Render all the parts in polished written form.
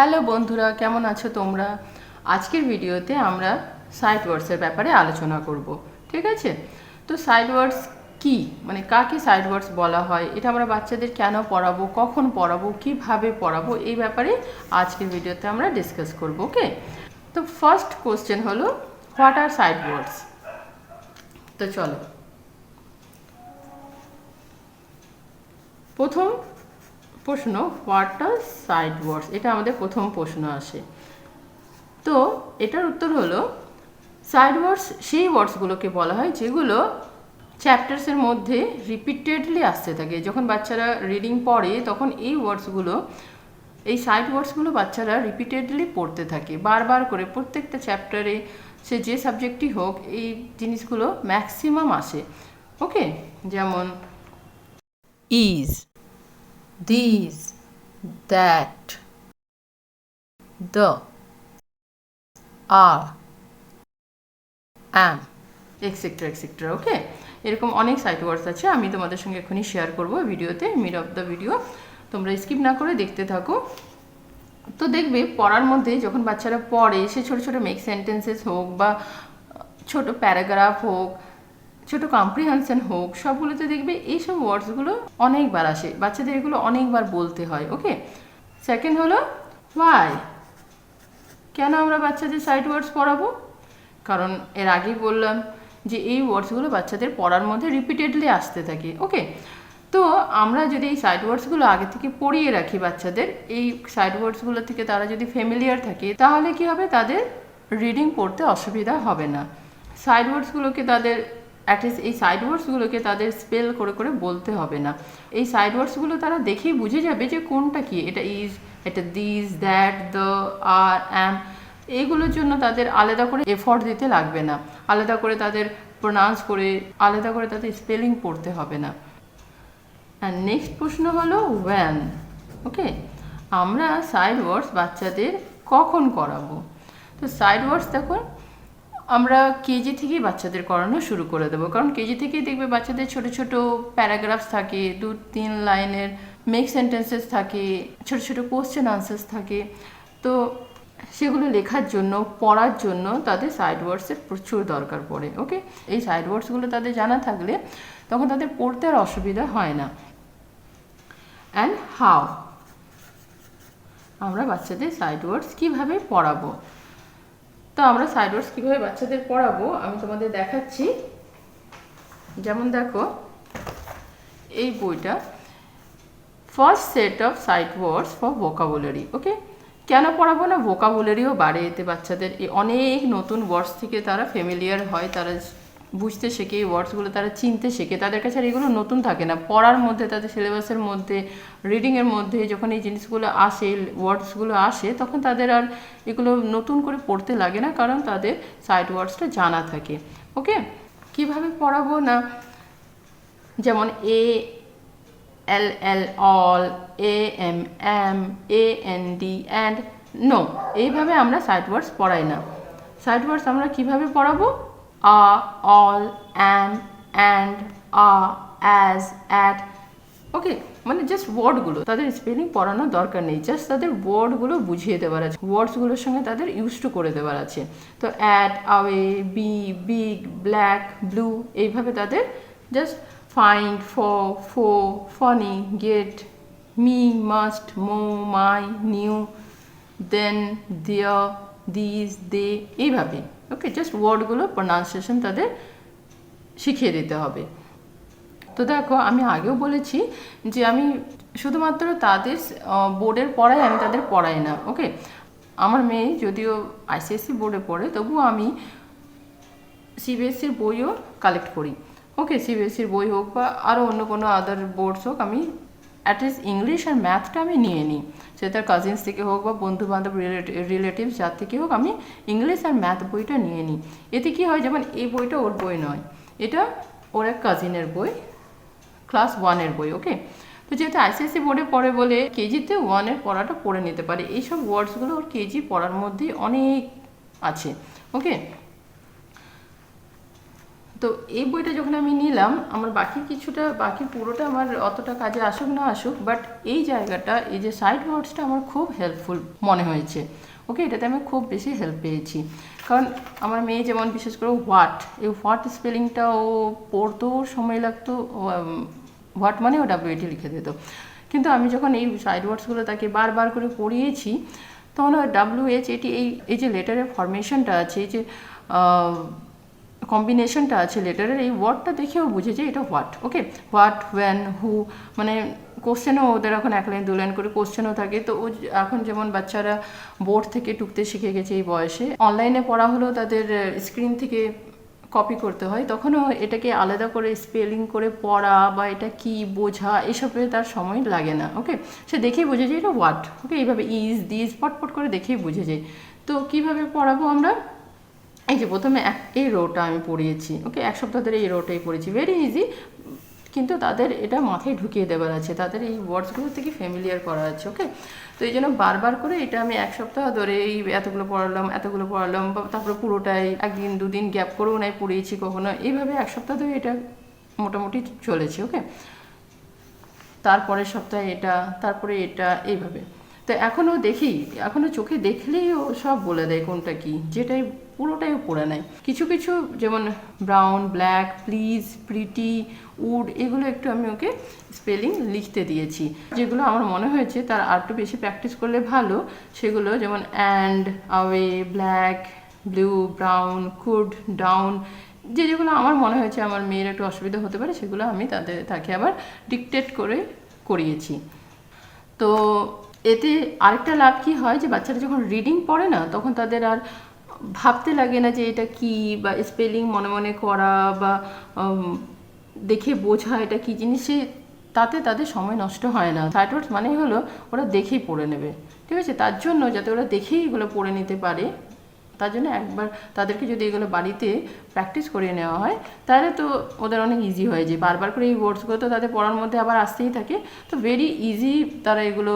Hello বন্ধুরা, কেমন আছো তোমরা? আজকের ভিডিওতে আমরা সাইড ওয়ার্ডসের ব্যাপারে আলোচনা করব। ঠিক আছে? তো সাইড ওয়ার্ডস কি, মানে কাকে সাইড ওয়ার্ডস বলা হয়, এটা আমরা বাচ্চাদের কেন পড়াবো, কখন পড়াবো, কিভাবে পড়াবো, এই ব্যাপারে আজকের ভিডিওতে আমরা ডিসকাস করব। ওকে, তো ফার্স্ট কোশ্চেন হলো হোয়াট আর সাইড ওয়ার্ডস। তো চলো, প্রথম প্রশ্ন, হোয়াট আর সাইড ওয়ার্ডস, এটা আমাদের প্রথম প্রশ্ন আসে। তো এটার উত্তর হলো সাইড ওয়ার্ডস সেই ওয়ার্ডসগুলোকে বলা হয় যেগুলো চ্যাপ্টার্সের মধ্যে রিপিটেডলি আসতে থাকে। যখন বাচ্চারা রিডিং পড়ে তখন এই ওয়ার্ডসগুলো, এই সাইড ওয়ার্ডসগুলো বাচ্চারা রিপিটেডলি পড়তে থাকে বারবার করে, প্রত্যেকটা চ্যাপ্টারে সে যে সাবজেক্টই হোক এই জিনিসগুলো ম্যাক্সিমাম আসে। ওকে, যেমন is, this, that, the, are, am, etcetera etcetera. Okay, এরকম অনেক সাইড ওয়ার্ডস আছে, আমি তোমাদের সঙ্গে এখনই শেয়ার করবো ভিডিওতে, মিড অফ দ্য ভিডিও, তোমরা স্কিপ না করে দেখতে থাকো। তো দেখবে পড়ার মধ্যে যখন বাচ্চারা পড়ে, সে ছোটো ছোটো মেক সেন্টেন্সেস হোক বা ছোট প্যারাগ্রাফ হোক, ছোট কম্প্রিহেনশন হোক, সবগুলোতে দেখবে এইসব ওয়ার্ডসগুলো অনেকবার আসে, বাচ্চাদের এগুলো অনেকবার বলতে হয়। ওকে, সেকেন্ড হলো হোয়াই। কেন আমরা বাচ্চাদের সাইড ওয়ার্ডস পড়াবো? কারণ এর আগেই বললাম যে এই ওয়ার্ডসগুলো বাচ্চাদের পড়ার মধ্যে রিপিটেডলি আসতে থাকে। ওকে, তো আমরা যদি এই সাইড ওয়ার্ডসগুলো আগে থেকে পড়িয়ে রাখি বাচ্চাদের, এই সাইড ওয়ার্ডসগুলো থেকে তারা যদি ফ্যামিলিয়ার থাকে, তাহলে কি হবে, তাদের রিডিং পড়তে অসুবিধা হবে না। সাইড ওয়ার্ডসগুলোকে তাদের অ্যাটলিস্ট এই সাইড ওয়ার্ডসগুলোকে তাদের স্পেল করে করে বলতে হবে না। এই সাইড ওয়ার্ডসগুলো তারা দেখেই বুঝে যাবে যে কোনটা কি, এটা ইজ, এটা দিস, দ্যাট, দ্য, আর, অ্যাম। এইগুলোর জন্য তাদের আলাদা করে এফর্ট দিতে লাগবে না, আলাদা করে তাদের প্রোনাউন্স করে, আলাদা করে তাদের স্পেলিং পড়তে হবে না। আর নেক্সট প্রশ্ন হলো ওয়েন। ওকে, আমরা সাইড ওয়ার্ডস বাচ্চাদের কখন করাবো? তো সাইড ওয়ার্ডস দেখো আমরা কেজি থেকেই বাচ্চাদের করানো শুরু করে দেবো, কারণ কেজি থেকেই দেখবে বাচ্চাদের ছোট ছোট প্যারাগ্রাফস থাকে, 2-3 লাইনের মেক সেন্টেন্সেস থাকে, ছোট ছোট কোশ্চেন আনসার্স থাকে। তো সেগুলো লেখার জন্য, পড়ার জন্য তাদের সাইড ওয়ার্ডসের প্রচুর দরকার পড়ে। ওকে, এই সাইড ওয়ার্ডসগুলো তাদের জানা থাকলে তখন তাদের পড়তে আর অসুবিধা হয় না। অ্যান্ড হাউ, আমরা বাচ্চাদের সাইড ওয়ার্ডস কীভাবে পড়াবো? তো আমরা সাইড ওয়ার্ডস কীভাবে বাচ্চাদের পড়াবো আমি তোমাদের দেখাচ্ছি। যেমন দেখো, এই বইটা first set of sight words for vocabulary. Okay, কেন পড়াবো না, ভোকাবুলারিও বাড়ে এতে বাচ্চাদের, এই অনেক নতুন ওয়ার্ডস থেকে তারা ফ্যামিলিয়ার হয়, তারা বুঝতে শেখে, এই ওয়ার্ডসগুলো তারা চিনতে শেখে, তাদের কাছে আর এগুলো নতুন থাকে না। পড়ার মধ্যে, তাদের সিলেবাসের মধ্যে, রিডিংয়ের মধ্যে যখন এই জিনিসগুলো আসে, ওয়ার্ডসগুলো আসে, তখন তাদের আর এগুলো নতুন করে পড়তে লাগে না, কারণ তাদের সাইড ওয়ার্ডসটা জানা থাকে। ওকে, কিভাবে পড়াবো না, যেমন A L L, all, A M M, am A N, D, and, no আমরা সাইড ওয়ার্ডস পড়াই না। সাইড ওয়ার্ডস আমরা কিভাবে পড়াবো? A, all, am, and, a, as, at. Okay, মানে জাস্ট ওয়ার্ডগুলো, তাদের স্পেলিং পড়ানোর দরকার নেই, জাস্ট তাদের ওয়ার্ডগুলো বুঝিয়ে দেওয়ার আছে, ওয়ার্ডসগুলোর সঙ্গে তাদের ইউজ টু করে দেওয়ার আছে। তো at, away, B, big, black, blue, এইভাবে তাদের just find, for, funny, get, me, must, more, my, new, then, there, these, they, এইভাবে। ওকে, জাস্ট ওয়ার্ডগুলো প্রোনাউন্সিয়েশন তাদের শিখিয়ে দিতে হবে। তো দেখো, আমি আগেও বলেছি যে আমি শুধুমাত্র তাদের বোর্ডের পড়াই, আমি তাদের পড়াই না। ওকে, আমার মেয়ে যদিও আইসিএসসি বোর্ডে পড়ে, তবুও আমি সিবিএসসির বইও কালেক্ট করি। ওকে, সিবিএসসির বই হোক বা আরও অন্য কোনো আদার বোর্ডস হোক, আমি অ্যাটলিস্ট ইংলিশ আর ম্যাথটা আমি নিয়ে নিই, সে তার কাজিনস থেকে হোক বা বন্ধু বান্ধব রিলেটিভস যার থেকে হোক, আমি ইংলিশ আর ম্যাথ বইটা নিয়ে নিই। এতে কী হয়, যেমন এই বইটা ওর বই নয়, এটা ওর এক কাজিনের বই, ক্লাস 1-এর বই। ওকে, তো যেহেতু আইসিএসসি বোর্ডে পড়ে বলে কেজিতে 1-এর পড়াটা পড়ে নিতে পারে, এইসব ওয়ার্ডসগুলো ওর কেজি পড়ার মধ্যেই অনেক আছে। ওকে, তো এই বইটা যখন আমি নিলাম, আমার বাকি পুরোটা আমার অতটা কাজে আসুক না আসুক, বাট এই জায়গাটা, এই যে সাইড ওয়ার্ডসটা আমার খুব হেল্পফুল মনে হয়েছে। ওকে, এটাতে আমি খুব বেশি হেল্প পেয়েছি। কারণ আমার মেয়ে যেমন বিশেষ করে হোয়াট স্পেলিংটা ও পড়তেও সময় লাগতো, হোয়াট মানে ও WAT লিখে দিত। কিন্তু আমি যখন এই সাইড ওয়ার্ডসগুলো তাকে বারবার করে পড়িয়েছি, তখন WHAT এই যে লেটারের ফরমেশনটা আছে, এই যে কম্বিনেশনটা আছে লেটারের, এই ওয়ার্ডটা দেখেও বুঝেছে এটা হোয়াট। ওকে, হোয়াট, ওয়েন, হু, মানে কোশ্চেনও ওদের এখন 1 লাইন 2 লাইন করে কোশ্চেনও থাকে। তো ও এখন যেমন বাচ্চারা বোর্ড থেকে টুকতে শিখে গেছে এই বয়সে, অনলাইনে পড়া হলেও তাদের স্ক্রিন থেকে কপি করতে হয়, তখনও এটাকে আলাদা করে স্পেলিং করে পড়া বা এটা কি বোঝা এসবে তার সময় লাগে না। ওকে, সে দেখেই বুঝে যায় এটা হোয়াট। ওকে, এইভাবে ইজ দিস পটপট করে দেখেই বুঝে যায়। তো কিভাবে পড়াবো আমরা? এই যে প্রথমে এই রোটা আমি পড়িয়েছি। ওকে, 1 সপ্তাহ ধরে এই রোটাই পড়েছি, ভেরি ইজি। কিন্তু তাদের এটা মাথায় ঢুকিয়ে দেওয়ার আছে, তাদের এই ওয়ার্ডসগুলো থেকে ফ্যামিলিয়ার করা আছে। ওকে, তো এই জন্য বারবার করে এটা আমি 1 সপ্তাহ ধরে এই এতগুলো পড়ালাম, বা তারপরে পুরোটাই 1 দিন 2 দিন গ্যাপ করেও নাই পড়িয়েছি কখনো, এইভাবে 1 সপ্তাহ ধরে এটা মোটামুটি চলেছে। ওকে, তারপরের সপ্তাহে এটা, তারপরে এটা, এইভাবে। তো এখনও চোখে দেখলেই ও সব বলে দেয় কোনটা কি, যেটাই পুরোটাই পড়ে নেয়। কিছু যেমন brown, black, please, pretty, wood, এগুলো একটু আমি ওকে স্পেলিং লিখতে দিয়েছি। যেগুলো আমার মনে হয়েছে তার আর একটু বেশি প্র্যাকটিস করলে ভালো, সেগুলো যেমন and, আওয়ে, black, blue, brown, could, down, যেগুলো আমার মনে হয়েছে আমার মেয়ের একটু অসুবিধা হতে পারে, সেগুলো আমি তাকে আবার ডিকটেট করে করিয়েছি। তো এতে আরেকটা লাভ কি হয়, যে বাচ্চারা যখন রিডিং পড়ে না, তখন তাদের আর ভাবতে লাগে না যে এটা কি, বা স্পেলিং মনে মনে করা বা দেখে বোঝা এটা কি জিনিস, তাতে তাদের সময় নষ্ট হয় না। সাইড ওয়ার্ডস মানেই হলো ওরা দেখেই পড়ে নেবে। ঠিক আছে, তার জন্য যাতে ওরা দেখেই এগুলো পড়ে নিতে পারে, তার জন্য একবার তাদেরকে যদি এগুলো বাড়িতে প্র্যাকটিস করিয়ে নেওয়া হয়, তাহলে তো ওদের অনেক ইজি হয়ে যায়। বারবার করে এই ওয়ার্ডসগুলো তো তাদের পড়ার মধ্যে আবার আসতেই থাকে, তো ভেরি ইজি তারা এগুলো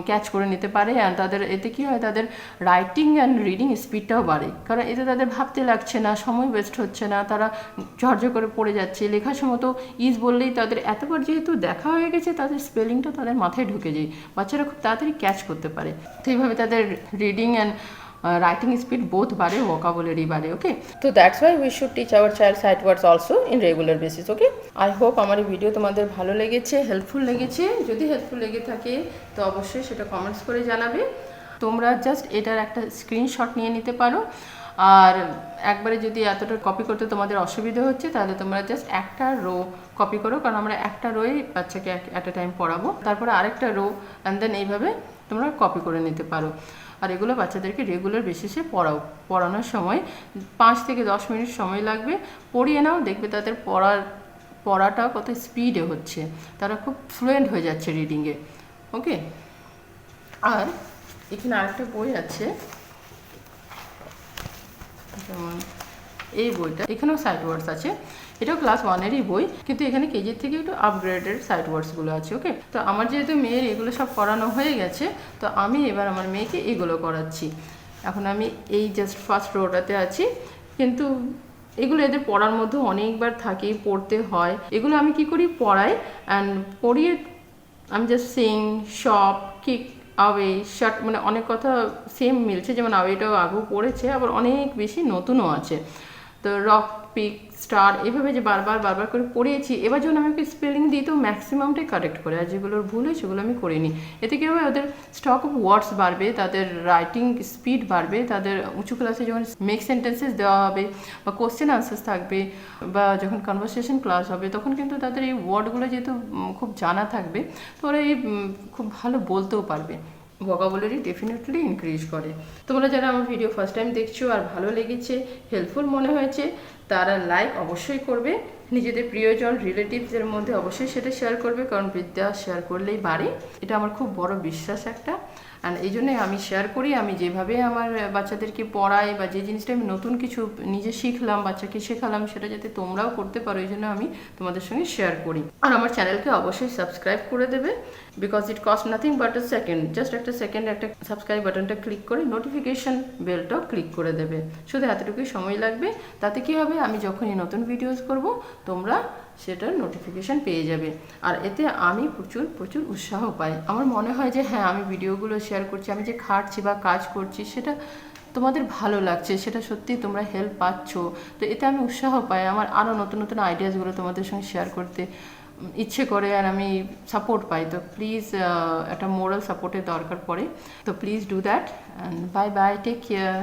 ক্যাচ করে নিতে পারে। আর তাদের এতে কী হয়, তাদের রাইটিং অ্যান্ড রিডিং স্পিডটাও বাড়ে, কারণ এতে তাদের ভাবতে লাগছে না, সময় ওয়েস্ট হচ্ছে না, তারা ঝরঝর করে পড়ে যাচ্ছে। লেখার সময় তো ইজ বললেই তাদের এতবার যেহেতু দেখা হয়ে গেছে, তাদের স্পেলিংটা তাদের মাথায় ঢুকে যায়, বাচ্চারা খুব তাড়াতাড়ি ক্যাচ করতে পারে। তো এইভাবে তাদের reading and writing speed both বাড়ে, vocabulary বাড়ে। ওকে, তো that's why we should teach our child sight words also in regular basis. Okay, I hope আমার এই ভিডিও তোমাদের ভালো লেগেছে, হেল্পফুল লেগেছে। যদি হেল্পফুল লেগে থাকে তো অবশ্যই সেটা কমেন্টস করে জানাবে। তোমরা জাস্ট এটার একটা স্ক্রিনশট নিয়ে নিতে পারো, আর একবারে যদি এতটা কপি করতে তোমাদের অসুবিধা হচ্ছে, তাহলে তোমরা জাস্ট একটা রো কপি করো, কারণ আমরা একটা রোই বাচ্চাকে অ্যাট এ টাইম পড়াবো, তারপরে আরেকটা রো, অ্যান্ড দেন এইভাবে তোমরা কপি করে নিতে পারো। আর এগুলো বাচ্চাদেরকে রেগুলার বেসিসে পড়ানোর সময় 5 থেকে 10 মিনিট সময় লাগবে, পড়িয়ে নাও, দেখবে তাদের পড়াটা কত স্পিডে হচ্ছে, তারা খুব ফ্লুয়েন্ট হয়ে যাচ্ছে রিডিংয়ে। ওকে, আর এখানে আরেকটা বই আছে, যেমন এই বইটা, এখানেও সাইড ওয়ার্ডস আছে, এটাও ক্লাস 1-এরই বই, কিন্তু এখানে কেজির থেকে একটু আপগ্রেডেড সাইড ওয়ার্ডসগুলো আছে। ওকে, তো আমার যেহেতু মেয়ের এগুলো সব করানো হয়ে গেছে, তো আমি এবার আমার মেয়েকে এগুলো করাচ্ছি। এখন আমি এই জাস্ট ফার্স্ট রোটাতে আছি, কিন্তু এগুলো এদের পড়ার মধ্যে অনেকবার থাকে, পড়তে হয়। এগুলো আমি কি করি, পড়াই, অ্যান্ড পড়িয়ে আমি just Singh, shop, kick, আওয়ে, shirt, মানে অনেক কথা সেম মিলছে, যেমন আওয়েটাও আগেও পড়েছে, আবার অনেক বেশি নতুনও আছে। তো রক, পিক, স্টার, এভাবে যে বারবার করে পড়িয়েছি, এবার যখন আমি ওকে স্পেলিং দিই তো ম্যাক্সিমামটাই কারেক্ট করে, আর যেগুলোর ভুল হয় সেগুলো আমি করে নিই। এতে কী হবে, ওদের স্টক অফ ওয়ার্ডস বাড়বে, তাদের রাইটিং স্পিড বাড়বে, তাদের উঁচু ক্লাসে যখন মেক সেন্টেন্সেস দেওয়া হবে বা কোশ্চেন আনসার্স থাকবে, বা যখন কনভারসেশন ক্লাস হবে, তখন কিন্তু তাদের এই ওয়ার্ডগুলো যেহেতু খুব জানা থাকবে, তো ওরা এই খুব ভালো বলতেও পারবে। ভোকাবুলারি ডেফিনেটলি ইনক্রিজ করে। তোমরা যারা আমার ভিডিও ফার্স্ট টাইম দেখছো আর ভালো লেগেছে, হেল্পফুল মনে হয়েছে, তারা লাইক অবশ্যই করবে, নিজেদের প্রিয়জন রিলেটিভসের মধ্যে অবশ্যই সেটা শেয়ার করবে, কারণ বিদ্যা শেয়ার করলেই বাড়ে, এটা আমার খুব বড় বিশ্বাস একটা। অ্যান্ড এই জন্যই আমি শেয়ার করি। আমি যেভাবে আমার বাচ্চাদেরকে পড়াই বা যে জিনিসটা আমি নতুন কিছু নিজে শিখলাম, বাচ্চাকে শেখালাম, সেটা যাতে তোমরাও করতে পারো, এই জন্য আমি তোমাদের সঙ্গে শেয়ার করি। আর আমার চ্যানেলকে অবশ্যই সাবস্ক্রাইব করে দেবে, because it cost nothing but a second, just একটা সেকেন্ড একটা সাবস্ক্রাইব বাটনটা ক্লিক করে নোটিফিকেশন বেলটাও ক্লিক করে দেবে, শুধু এতটুকুই সময় লাগবে। তাতে কি হবে, আমি যখনই নতুন ভিডিওস করব তোমরা সেটার নোটিফিকেশান পেয়ে যাবে। আর এতে আমি প্রচুর প্রচুর উৎসাহ পাই। আমার মনে হয় যে হ্যাঁ, আমি ভিডিওগুলো শেয়ার করছি, আমি যে খাটছি বা কাজ করছি সেটা তোমাদের ভালো লাগছে, সেটা সত্যি তোমরা হেল্প পাচ্ছ, তো এতে আমি উৎসাহ পাই, আমার আরও নতুন নতুন আইডিয়াসগুলো তোমাদের সঙ্গে শেয়ার করতে ইচ্ছে করে, আর আমি সাপোর্ট পাই। তো প্লিজ একটা মোরাল সাপোর্টের দরকার পড়ে, তো please do that. And bye bye, take care.